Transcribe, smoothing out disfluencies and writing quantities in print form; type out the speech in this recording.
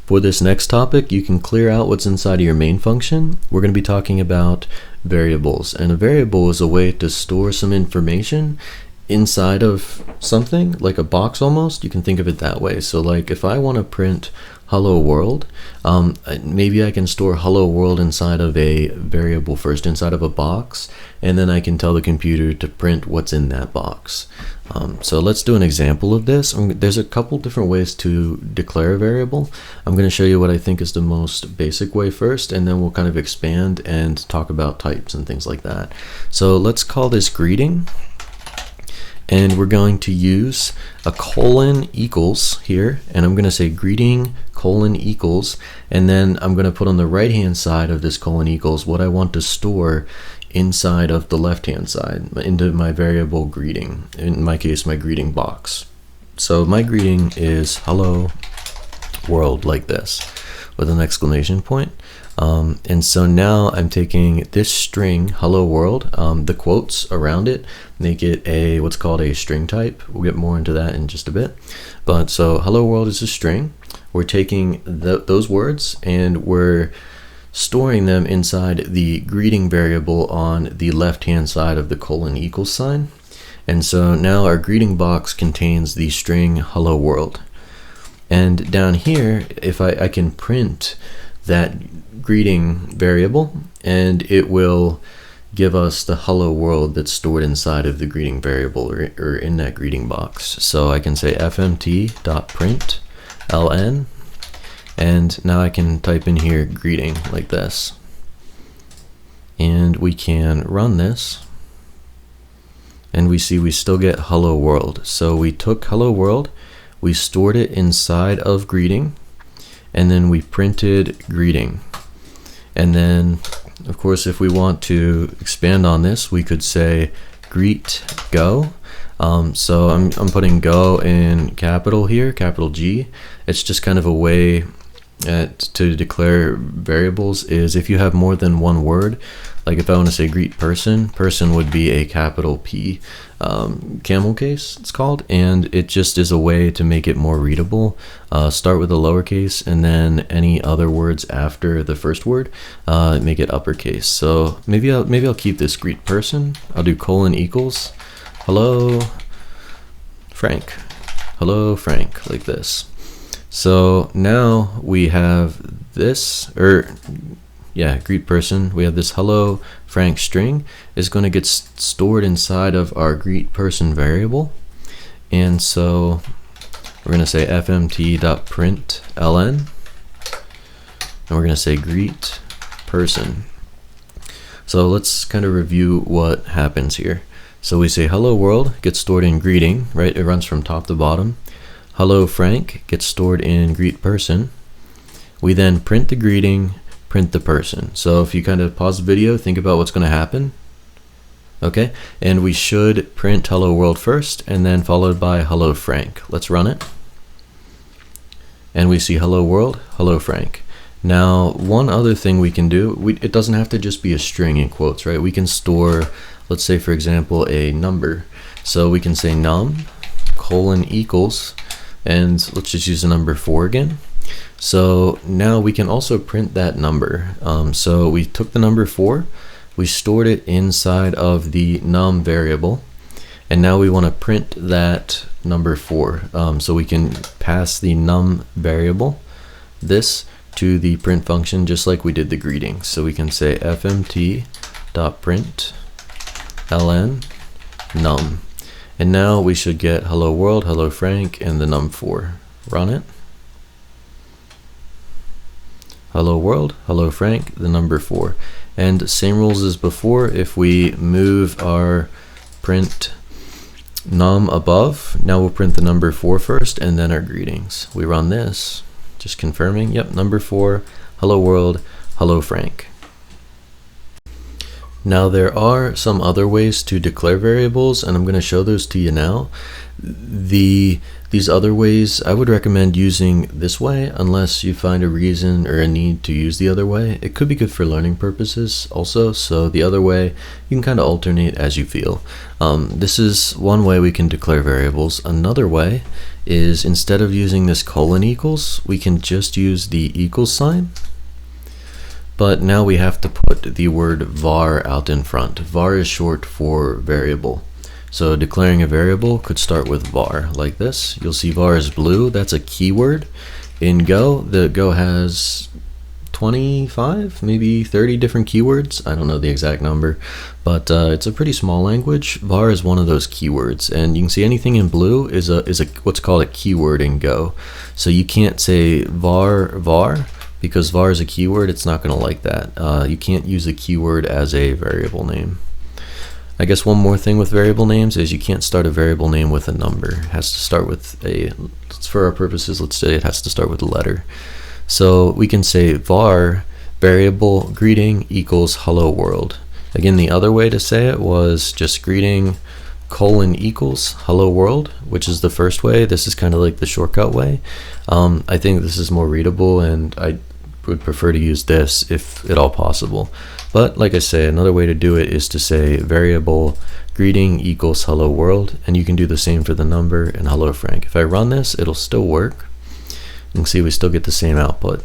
For this next topic, you can clear out what's inside of your main function. We're going to be talking about variables, and a variable is a way to store some information inside of something, like a box almost. You can think of it that way. So like if I want to print hello world, maybe I can store hello world inside of a variable first, inside of a box, and then I can tell the computer to print what's in that box. So let's do an example of this. There's a couple different ways to declare a variable. I'm going to show you what I think is the most basic way first, and then we'll kind of expand and talk about types and things like that. So let's call this greeting. And we're going to use a colon equals here, and I'm going to say greeting colon equals, and then I'm going to put on the right hand side of this colon equals what I want to store inside of the left hand side into my variable greeting, in my case my greeting box. So my greeting is hello world, like this, with an exclamation point. And so now I'm taking this string hello world, the quotes around it make it a what's called a string type. We'll get more into that in just a bit. But so hello world is a string. We're taking those words and we're storing them inside the greeting variable on the left hand side of the colon equals sign. And so now our greeting box contains the string hello world. And down here, if I can print that greeting variable, and it will give us the hello world that's stored inside of the greeting variable or in that greeting box. So I can say fmt.println, and now I can type in here greeting like this, and we can run this, and we see we still get hello world. So we took hello world, we stored it inside of greeting, and then we printed greeting. And then of course if we want to expand on this, we could say greet go. So I'm putting go in capital here, capital G. It's just kind of a way to declare variables is if you have more than one word. Like if I want to say greet person, person would be a capital P, camel case it's called, and it just is a way to make it more readable. Start with a lowercase and then any other words after the first word, make it uppercase. So maybe I'll keep this greet person. I'll do colon equals hello Frank, like this. So now we have this, greet person. We have this hello Frank string is going to get stored inside of our greet person variable. And so we're going to say fmt.println, and we're going to say greet person. So let's kind of review what happens here. So we say hello world gets stored in greeting, right? It runs from top to bottom. Hello Frank gets stored in greet person. We then print the greeting, print the person. So if you kind of pause the video, think about what's going to happen. Okay, and we should print hello world first and then followed by hello Frank. Let's run it. And we see hello world, hello Frank. Now one other thing we can do, it doesn't have to just be a string in quotes, right? We can store, let's say for example, a number. So we can say num colon equals, and let's just use the number 4 again. So now we can also print that number. So we took the number 4, we stored it inside of the num variable, and now we want to print that number 4. So we can pass the num variable, this, to the print function just like we did the greeting. So we can say fmt.println num. And now we should get hello world, hello Frank, and the num4. Run it. Hello world, hello Frank, the number 4. And same rules as before. If we move our print num above, now we'll print the number 4 first and then our greetings. We run this, just confirming, yep, number 4, hello world, hello Frank. Now there are some other ways to declare variables, and I'm going to show those to you now. These other ways, I would recommend using this way unless you find a reason or a need to use the other way. It could be good for learning purposes also, so the other way, you can kind of alternate as you feel. This is one way we can declare variables. Another way is instead of using this colon equals, we can just use the equals sign. But now we have to put the word var out in front. Var is short for variable. So declaring a variable could start with var, like this. You'll see var is blue. That's a keyword. In Go, the Go has 25, maybe 30 different keywords. I don't know the exact number, but it's a pretty small language. Var is one of those keywords, and you can see anything in blue is a what's called a keyword in Go. So you can't say var, because var is a keyword. It's not going to like that. You can't use a keyword as a variable name. I guess one more thing with variable names is you can't start a variable name with a number. It has to start with a, for our purposes, let's say it has to start with a letter. So we can say var variable greeting equals hello world. Again, the other way to say it was just greeting colon equals hello world, which is the first way. This is kind of like the shortcut way. I think this is more readable, and I would prefer to use this if at all possible. But like I say, another way to do it is to say variable greeting equals hello world, and you can do the same for the number and hello Frank. If I run this, it'll still work. You can see we still get the same output.